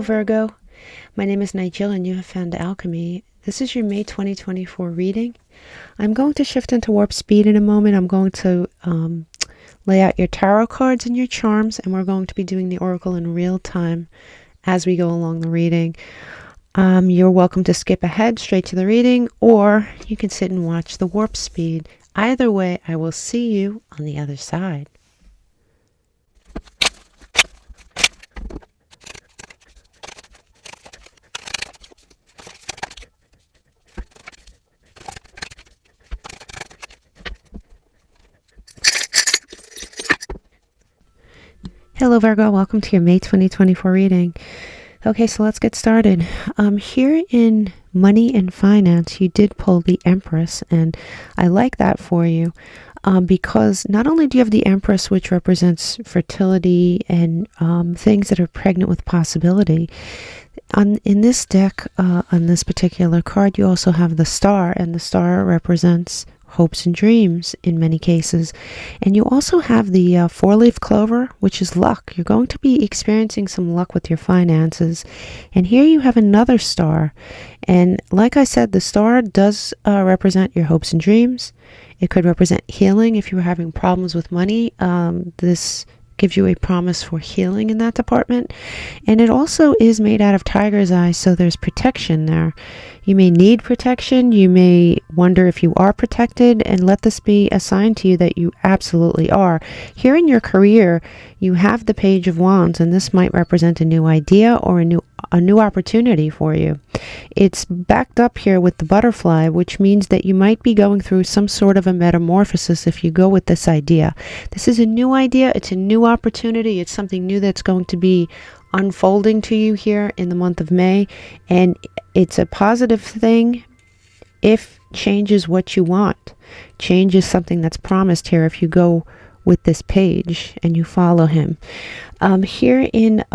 Hello Virgo, my name is Nigel and you have found Alchemy. This is your May 2024 reading. I'm going to shift into warp speed in a moment. I'm going to lay out your tarot cards and your charms, and we're going to be doing the oracle in real time as we go along the reading. You're welcome to skip ahead straight to the reading, or you can sit and watch the warp speed. Either way, I will see you on the other side. Hello Virgo, welcome to your May 2024 reading. Okay, so let's get started. Here in money and finance, you did pull the Empress, and I like that for you because not only do you have the Empress, which represents fertility and things that are pregnant with possibility. In this deck, on this particular card, you also have the Star, and the Star represents hopes and dreams in many cases. And you also have the four-leaf clover, which is luck. You're going to be experiencing some luck with your finances. And here you have another star. And like I said, the star does represent your hopes and dreams. It could represent healing if you were having problems with money. This gives you a promise for healing in that department. And it also is made out of tiger's eye, so there's protection there. You may need protection. You may wonder if you are protected, and let this be a sign to you that you absolutely are. Here in your career, you have the Page of Wands, and this might represent a new idea or a new opportunity for you. It's backed up here with the butterfly, which means that you might be going through some sort of a metamorphosis if you go with this idea. This is a new idea. It's a new opportunity. It's something new that's going to be unfolding to you here in the month of May, and it's a positive thing if change is what you want. Change is something that's promised here if you go with this page and you follow him. Here in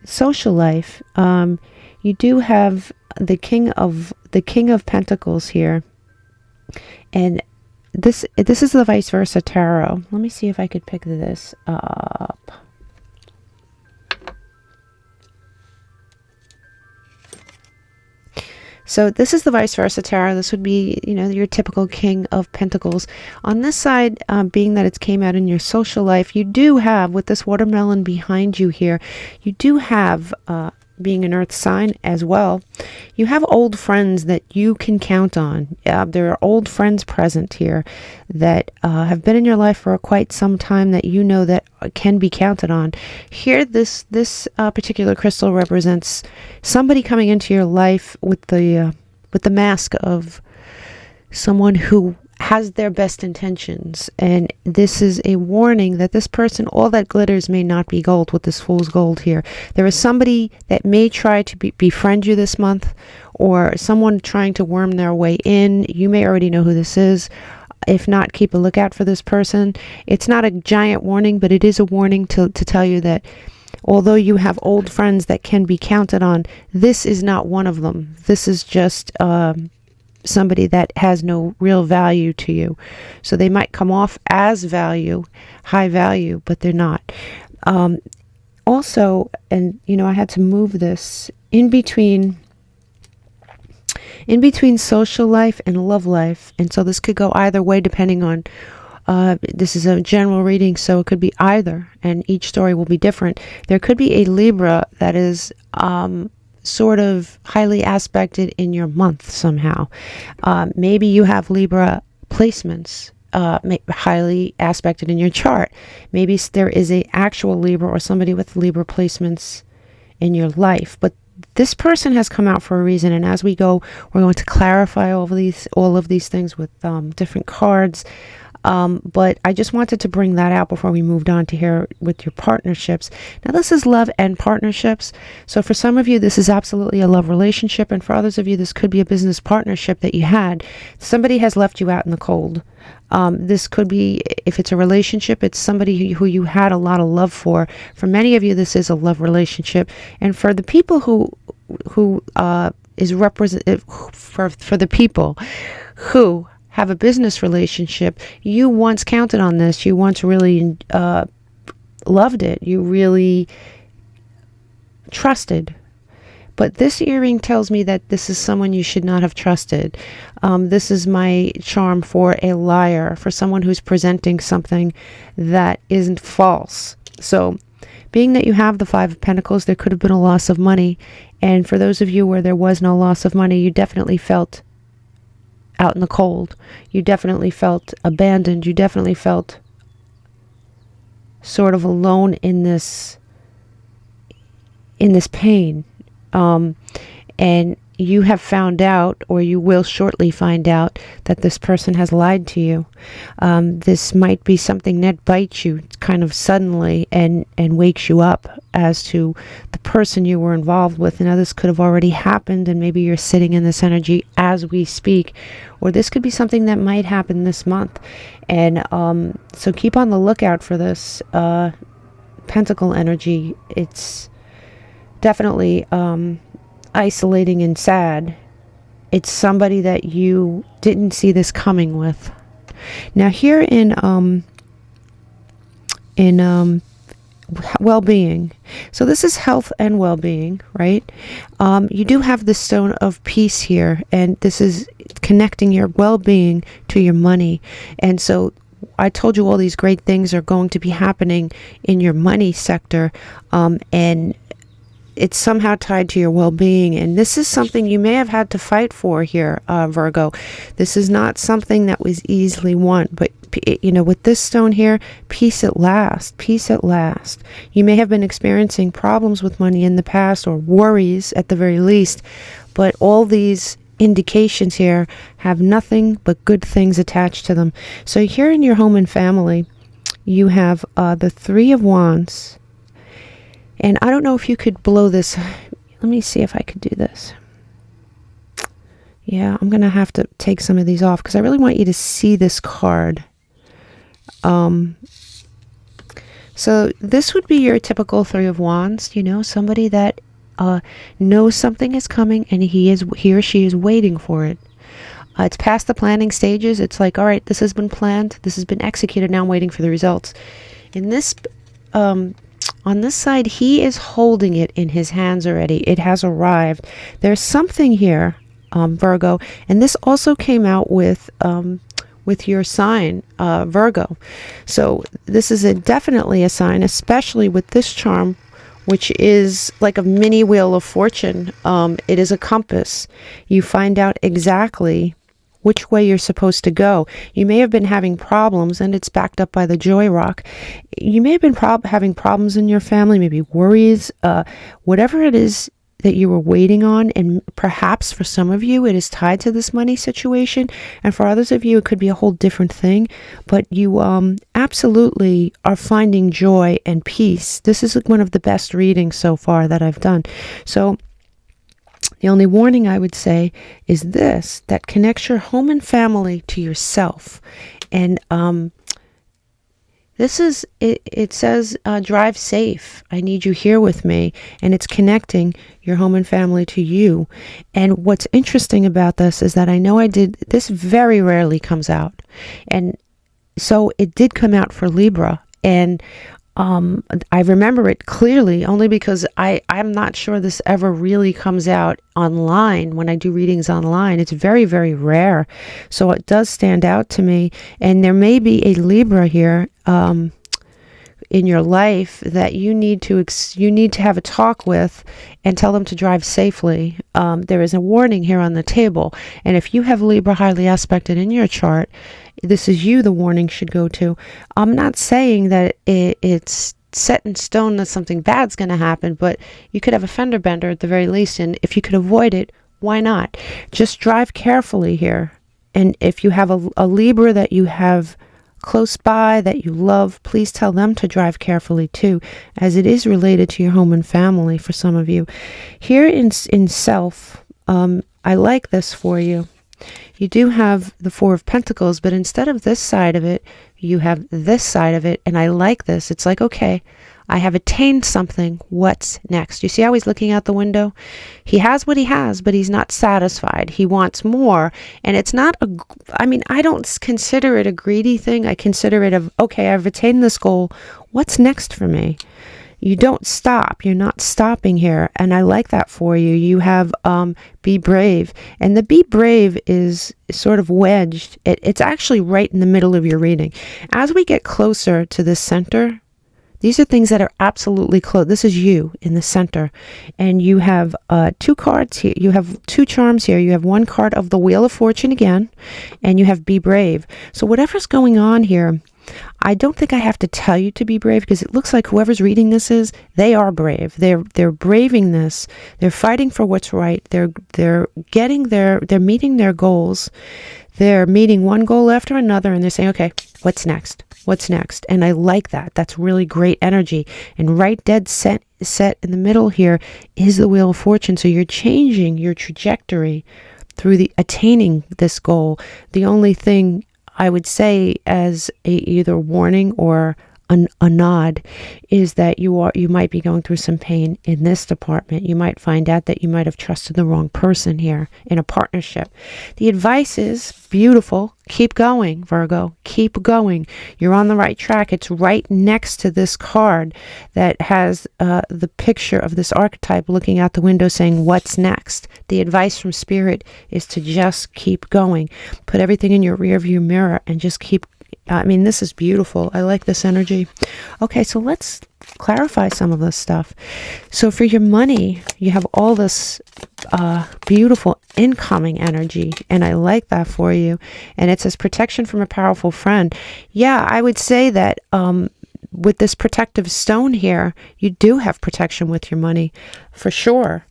social life, you do have the King of Pentacles here, and this is the vice versa tarot. Let me see if I could pick this up. So this is the vice versa tarot. This would be, your typical King of Pentacles. On this side, being that it came out in your social life, you do have, with this watermelon behind you here, you do have, being an earth sign as well, you have old friends that you can count on. There are old friends present here that have been in your life for quite some time that you know that can be counted on. Here, this particular crystal represents somebody coming into your life with the mask of someone who has their best intentions, and this is a warning that this person, all that glitters may not be gold with this fool's gold here. There is somebody that may try to befriend you this month, or someone trying to worm their way in. You may already know who this is. If not, keep a lookout for this person. It's not a giant warning, but it is a warning to tell you that although you have old friends that can be counted on, this is not one of them. This is just somebody that has no real value to you. So they might come off as high value, but they're not. Also, and I had to move this in between social life and love life, and so this could go either way depending on this is a general reading, so it could be either, and each story will be different. There could be a Libra that is sort of highly aspected in your month somehow. Maybe you have Libra placements highly aspected in your chart. Maybe there is a actual Libra or somebody with Libra placements in your life, but this person has come out for a reason, and as we go, we're going to clarify all of these things with different cards. But I just wanted to bring that out before we moved on to here with your partnerships. Now, this is love and partnerships. So for some of you, this is absolutely a love relationship. And for others of you, this could be a business partnership that you had. Somebody has left you out in the cold. This could be, if it's a relationship, it's somebody who you had a lot of love for. For many of you, this is a love relationship. And for the people who is representative, for the people who have a business relationship, you once counted on this. You once really loved it. You really trusted. But this earring tells me that this is someone you should not have trusted. This is my charm for a liar, for someone who's presenting something that isn't false. So being that you have the Five of Pentacles, there could have been a loss of money. And for those of you where there was no loss of money, you definitely felt out in the cold. You definitely felt abandoned. You definitely felt sort of alone in this pain. And you have found out, or you will shortly find out, that this person has lied to you. This might be something that bites you kind of suddenly and wakes you up as to the person you were involved with. Now, this could have already happened, and maybe you're sitting in this energy as we speak, or this could be something that might happen this month. And so keep on the lookout for this pentacle energy. It's definitely isolating and sad. It's somebody that you didn't see this coming with. Now here in well-being, so this is health and well-being, right? You do have the stone of peace here, and this is connecting your well-being to your money. And so I told you all these great things are going to be happening in your money sector, and it's somehow tied to your well-being. And this is something you may have had to fight for here, Virgo. This is not something that was easily won, but you know, with this stone here, peace at last, peace at last. You may have been experiencing problems with money in the past, or worries at the very least, but all these indications here have nothing but good things attached to them. So here in your home and family, you have the Three of Wands. And I don't know if you could blow this. Let me see if I could do this. Yeah, I'm going to have to take some of these off because I really want you to see this card. So this would be your typical Three of Wands, you know, somebody that knows something is coming and he or she is waiting for it. It's past the planning stages. It's like, all right, this has been planned. This has been executed. Now I'm waiting for the results. In this on this side, he is holding it in his hands already. It has arrived. There's something here, Virgo, and this also came out with your sign, Virgo. So this is definitely a sign, especially with this charm, which is like a mini wheel of fortune. It is a compass. You find out exactly which way you're supposed to go. You may have been having problems, and it's backed up by the Joy Rock. You may have been having problems in your family, maybe worries, whatever it is that you were waiting on. And perhaps for some of you, it is tied to this money situation. And for others of you, it could be a whole different thing. But you absolutely are finding joy and peace. This is one of the best readings so far that I've done. So the only warning I would say is this, that connects your home and family to yourself. And this is, it says, drive safe. I need you here with me. And it's connecting your home and family to you. And what's interesting about this is that I know this very rarely comes out. And so it did come out for Libra. And I remember it clearly only because I'm not sure this ever really comes out online. When I do readings online, it's very, very rare. So it does stand out to me. And there may be a Libra here in your life that you need to have a talk with and tell them to drive safely. There is a warning here on the table. And if you have Libra highly aspected in your chart, this is you the warning should go to. I'm not saying that it's set in stone that something bad's going to happen, but you could have a fender bender at the very least. And if you could avoid it, why not? Just drive carefully here. And if you have a Libra that you have close by that you love, please tell them to drive carefully too, as it is related to your home and family for some of you. Here in self, I like this for you. You do have the Four of Pentacles, but instead of this side of it, you have this side of it. And I like this. It's like, okay, I have attained something. What's next? You see how he's looking out the window? He has what he has, but he's not satisfied. He wants more. And it's not I don't consider it a greedy thing. I consider it okay, I've attained this goal. What's next for me? you don't stop. You're not stopping here. And I like that for you. You have be brave. And the be brave is sort of wedged. It's actually right in the middle of your reading. As we get closer to the center, these are things that are absolutely close. This is you in the center. And you have 2 cards here. You have 2 charms here. You have 1 card of the Wheel of Fortune again. And you have be brave. So whatever's going on here, I don't think I have to tell you to be brave, because it looks like whoever's reading this they are brave. They're braving this. They're fighting for what's right. They're meeting their goals. They're meeting one goal after another, and they're saying, okay, what's next? What's next? And I like that. That's really great energy. And right dead set in the middle here is the Wheel of Fortune. So you're changing your trajectory through the attaining this goal. The only thing I would say as either warning or a nod is that you might be going through some pain in this department. You might find out that you might have trusted the wrong person here in a partnership. The advice is beautiful. Keep going, Virgo. Keep going. You're on the right track. It's right next to this card that has the picture of this archetype looking out the window saying, what's next? The advice from Spirit is to just keep going. Put everything in your rearview mirror and just keep. This is beautiful. I like this energy. Okay, so let's clarify some of this stuff. So for your money, you have all this beautiful incoming energy, and I like that for you. And it says protection from a powerful friend. Yeah, I would say that with this protective stone here, you do have protection with your money, for sure.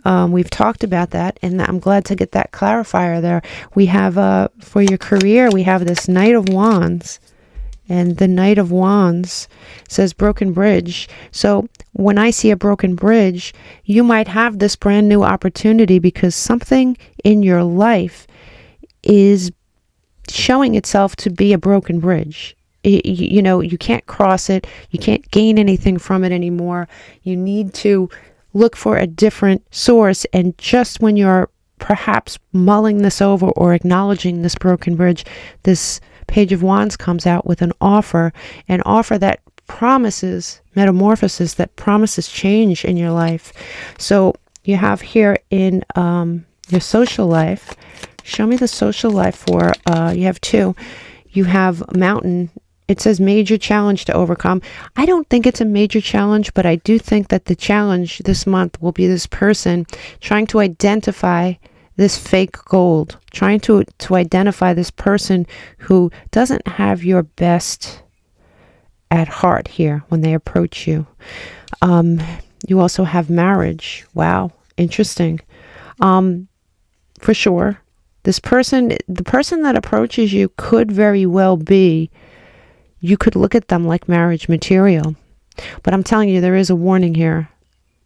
We've talked about that, and I'm glad to get that clarifier there. We have, for your career, we have this Knight of Wands, and the Knight of Wands says broken bridge. So when I see a broken bridge, you might have this brand new opportunity because something in your life is showing itself to be a broken bridge. You can't cross it. You can't gain anything from it anymore. You need to look for a different source. And just when you're perhaps mulling this over or acknowledging this broken bridge, this Page of Wands comes out with an offer that promises metamorphosis, that promises change in your life. So you have here in your social life, show me the social life for, you have 2. You have Mountain. It says major challenge to overcome. I don't think it's a major challenge, but I do think that the challenge this month will be this person trying to identify this fake gold, trying to identify this person who doesn't have your best at heart here when they approach you. You also have marriage. Wow, interesting. For sure, the person that approaches you could very well be, you could look at them like marriage material. But I'm telling you, there is a warning here.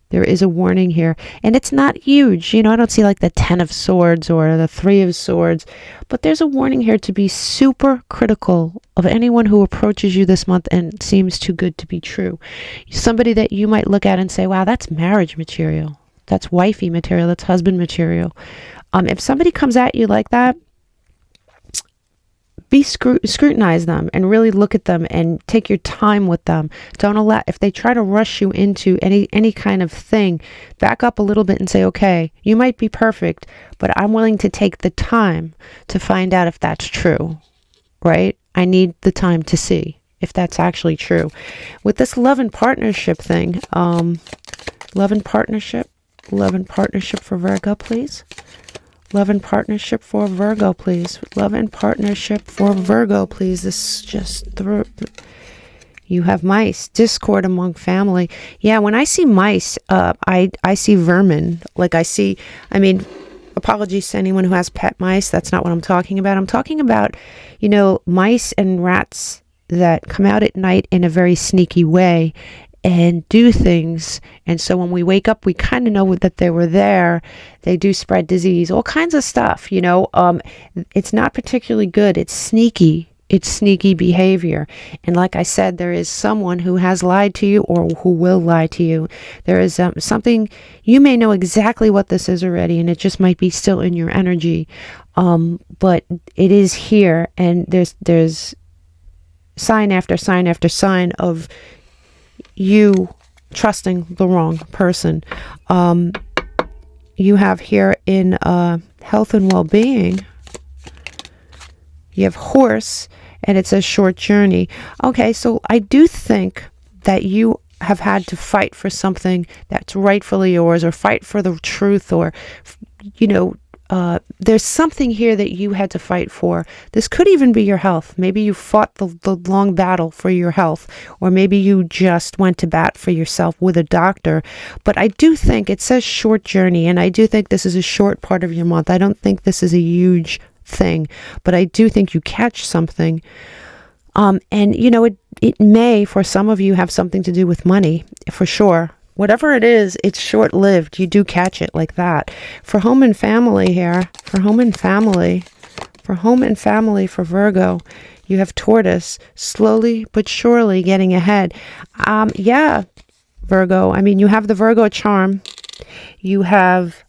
There is a warning here. And it's not huge. I don't see like the 10 of Swords or the 3 of Swords. But there's a warning here to be super critical of anyone who approaches you this month and seems too good to be true. Somebody that you might look at and say, wow, that's marriage material. That's wifey material. That's husband material. If somebody comes at you like that, scrutinize them and really look at them and take your time with them. Don't allow, if they try to rush you into any kind of thing, back up a little bit and say, okay, you might be perfect, but I'm willing to take the time to find out if that's true, right? I need the time to see if that's actually true. With this love and partnership thing, love and partnership for Virgo, please. Love and partnership for Virgo, please. Love and partnership for Virgo, please. This just through. You have mice, discord among family. Yeah, when I see mice, I see vermin. Apologies to anyone who has pet mice. That's not what I'm talking about. I'm talking about, mice and rats that come out at night in a very sneaky way and do things. And so when we wake up, we kind of know that they were there. They do spread disease, all kinds of stuff, It's not particularly good. It's sneaky. It's sneaky behavior. And like I said, there is someone who has lied to you or who will lie to you. There is something, you may know exactly what this is already, and it just might be still in your energy. But it is here, and there's sign after sign after sign of you trusting the wrong person. You have here in health and well-being, you have horse, and it says short journey. Okay, so I do think that you have had to fight for something that's rightfully yours, or fight for the truth, or, you know, there's something here that you had to fight for. This could even be your health. Maybe you fought the long battle for your health, or maybe you just went to bat for yourself with a doctor. But I do think it says short journey, and I do think this is a short part of your month. I don't think this is a huge thing, but I do think you catch something. And, you know, it may, for some of you, have something to do with money, for sure. Whatever it is, it's short-lived. You do catch it like that. For home and family here, for home and family for Virgo, you have Taurus, slowly but surely getting ahead. Yeah, Virgo. I mean, you have the Virgo charm. You have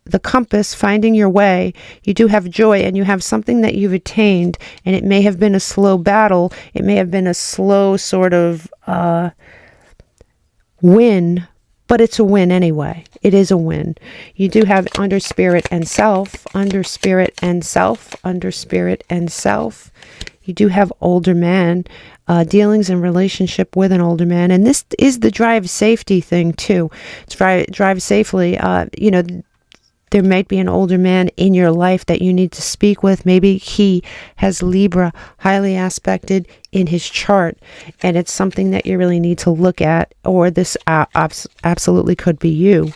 the compass, finding your way. You do have joy, and you have something that you've attained, and it may have been a slow battle. It may have been a slow sort of win, but it's a win anyway. It is a win. You do have under spirit and self, under spirit and self, under spirit and self. You do have older man, dealings in relationship with an older man. And this is the drive safety thing too. It's drive safely. You know, there might be an older man in your life that you need to speak with. Maybe he has Libra highly aspected in his chart, and it's something that you really need to look at, or this absolutely could be you.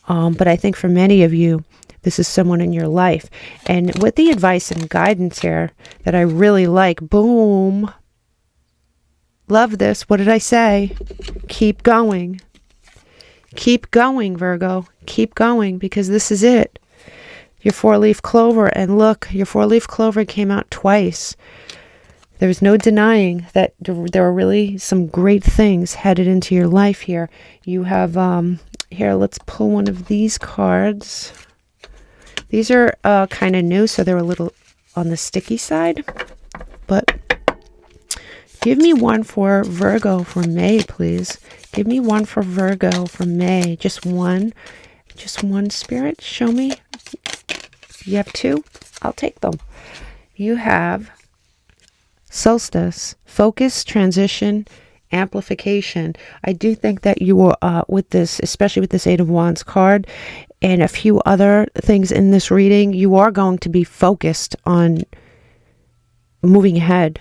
But I think for many of you, this is someone in your life. And with the advice and guidance here that I really like, boom, love this. What did I say? Keep going. Keep going, Virgo. Keep going, because this is it. Your four-leaf clover, and look, your four-leaf clover came out twice. There's no denying that there are really some great things headed into your life here. You have, here, let's pull one of these cards. These are kind of new, so they're a little on the sticky side. But give me one for Virgo for May, please. Give me one for Virgo for May. Just one. Just one, Spirit. Show me. You have two? I'll take them. You have solstice, focus, transition, amplification. I do think that you will, with this, especially with this Eight of Wands card and a few other things in this reading, you are going to be focused on moving ahead.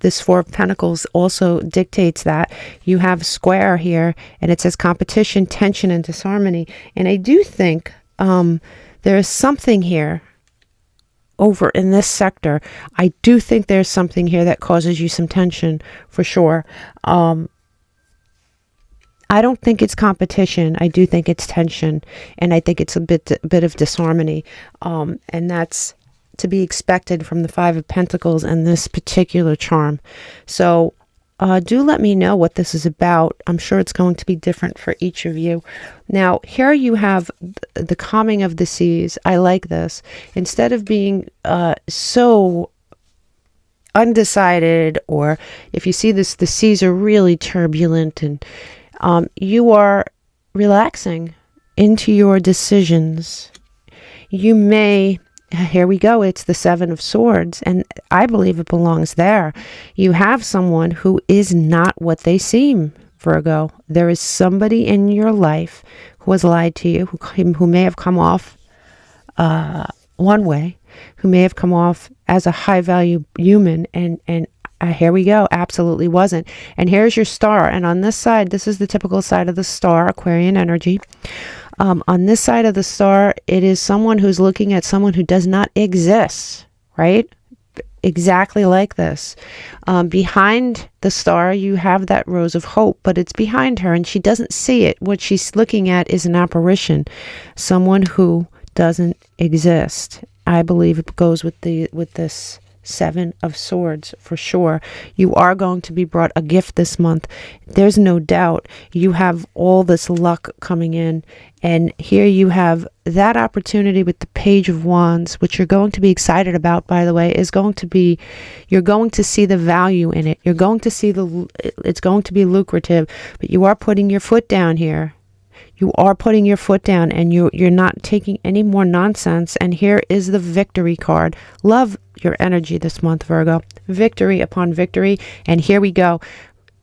This Four of Pentacles also dictates that. You have square here, and it says competition, tension, and disharmony. And I do think there is something here over in this sector. I do think there's something here that causes you some tension, for sure. I don't think it's competition. I do think it's tension, and I think it's a bit of disharmony. And that's to be expected from the Five of Pentacles and this particular charm. So do let me know what this is about. I'm sure it's going to be different for each of you. Now, here you have the calming of the seas. I like this. Instead of being so undecided, or if you see this, the seas are really turbulent, and you are relaxing into your decisions. You may... Here we go. It's the Seven of Swords, and I believe it belongs there. You have someone who is not what they seem, Virgo. There is somebody in your life who has lied to you, who may have come off one way, who may have come off as a high-value human, and here we go, absolutely wasn't. And here's your star, and on this side, this is the typical side of the star, Aquarian energy. On this side of the star, it is someone who's looking at someone who does not exist, right? Exactly like this. Behind the star, you have that rose of hope, but it's behind her and she doesn't see it. What she's looking at is an apparition, someone who doesn't exist. I believe it goes with this Seven of Swords for sure. You are going to be brought a gift this month. There's no doubt. You have all this luck coming in, and here you have that opportunity with the Page of Wands, which you're going to be excited about, by the way, is going to be, you're going to see the value in it. You're going to see it's going to be lucrative, but you are putting your foot down here. You are putting your foot down, and you're not taking any more nonsense. And here is the Victory card. Love your energy this month, Virgo. Victory upon victory. And here we go.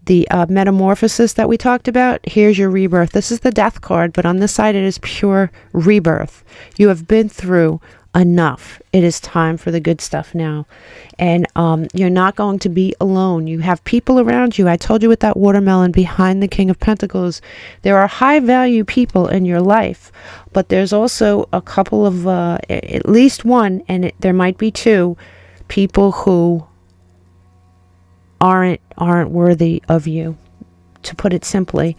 The metamorphosis that we talked about, here's your rebirth. This is the Death card, but on this side it is pure rebirth. You have been through enough. It is time for the good stuff now. And you're not going to be alone. You have people around you. I told you with that watermelon behind the King of Pentacles, there are high value people in your life, but there's also a couple of at least one, and there might be two people who aren't worthy of you, to put it simply.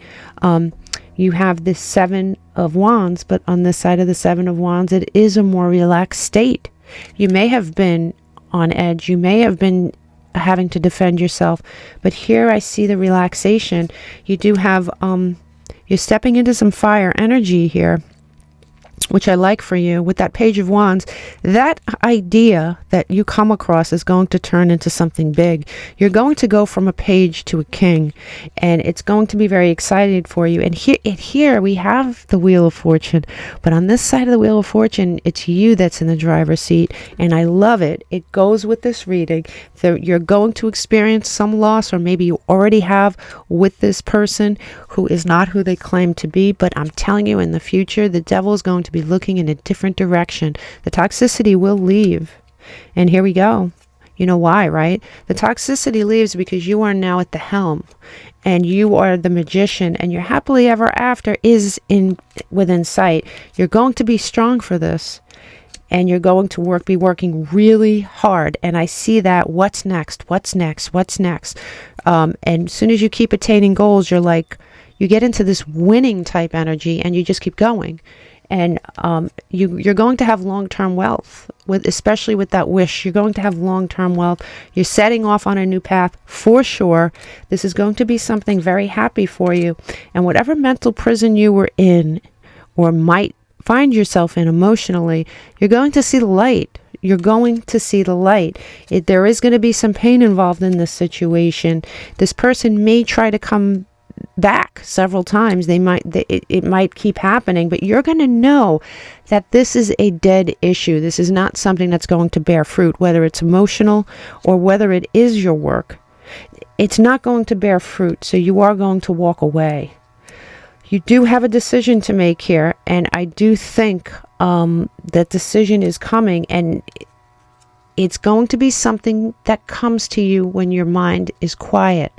You have this Seven of Wands, but on this side of the Seven of Wands, it is a more relaxed state. You may have been on edge. You may have been having to defend yourself, but here I see the relaxation. You do have, you're stepping into some fire energy here, which I like for you with that Page of Wands. That idea that you come across is going to turn into something big. You're going to go from a page to a king, and it's going to be very exciting for you. And here we have the Wheel of Fortune, but on this side of the Wheel of Fortune, it's you that's in the driver's seat, and I love it. It goes with this reading. So you're going to experience some loss, or maybe you already have, with this person who is not who they claim to be, but I'm telling you, in the future, the devil is going to be looking in a different direction. The toxicity will leave. And here we go. You know why, right? The toxicity leaves because you are now at the helm, and you are the magician, and your happily ever after is within sight. You're going to be strong for this, and you're going to be working really hard. And I see that. What's next? What's next? What's next? And as soon as you keep attaining goals, you're like, you get into this winning type energy, and you just keep going. And you're going to have long-term wealth, especially with that wish. You're going to have long-term wealth. You're setting off on a new path for sure. This is going to be something very happy for you. And whatever mental prison you were in, or might find yourself in emotionally, you're going to see the light. You're going to see the light. There is going to be some pain involved in this situation. This person may try to come back several times. It might keep happening, but you're going to know that this is a dead issue. This is not something that's going to bear fruit, whether it's emotional or whether it is your work. It's not going to bear fruit, so you are going to walk away. You do have a decision to make here, and I do think that decision is coming, and it's going to be something that comes to you when your mind is quiet.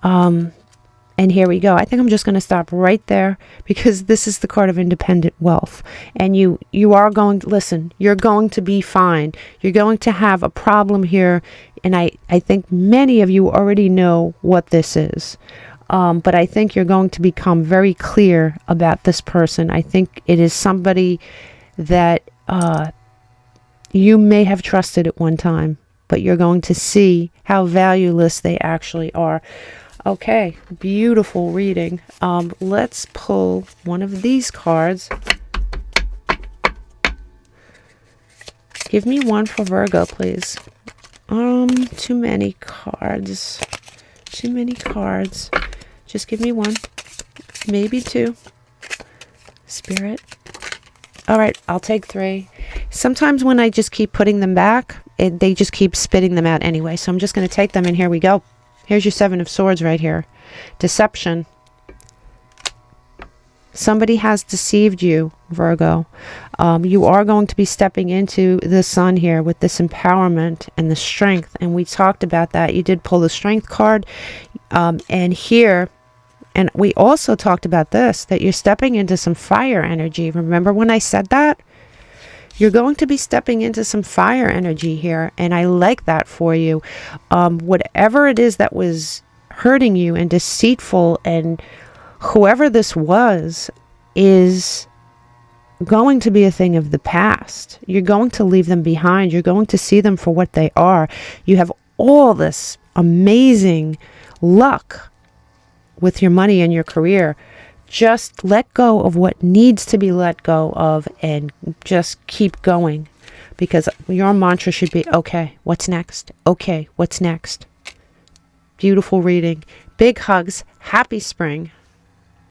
And here we go. I think I'm just going to stop right there, because this is the card of independent wealth. And you are going to, listen, you're going to be fine. You're going to have a problem here. And I think many of you already know what this is. But I think you're going to become very clear about this person. I think it is somebody that you may have trusted at one time, but you're going to see how valueless they actually are. Okay, beautiful reading. Let's pull one of these cards. Give me one for Virgo, please. Too many cards. Too many cards. Just give me one. Maybe two. Spirit. All right, I'll take three. Sometimes when I just keep putting them back, they just keep spitting them out anyway. So I'm just going to take them, and here we go. Here's your Seven of Swords right here. Deception. Somebody has deceived you, Virgo. You are going to be stepping into the sun here with this empowerment and the strength. And we talked about that. You did pull the strength card. And here, and we also talked about this, that you're stepping into some fire energy. Remember when I said that? You're going to be stepping into some fire energy here, and I like that for you. Whatever it is that was hurting you and deceitful, and whoever this was is going to be a thing of the past. You're going to leave them behind. You're going to see them for what they are. You have all this amazing luck with your money and your career. Just let go of what needs to be let go of and just keep going, because your mantra should be, okay, what's next? Okay, what's next? Beautiful reading. Big hugs. Happy spring.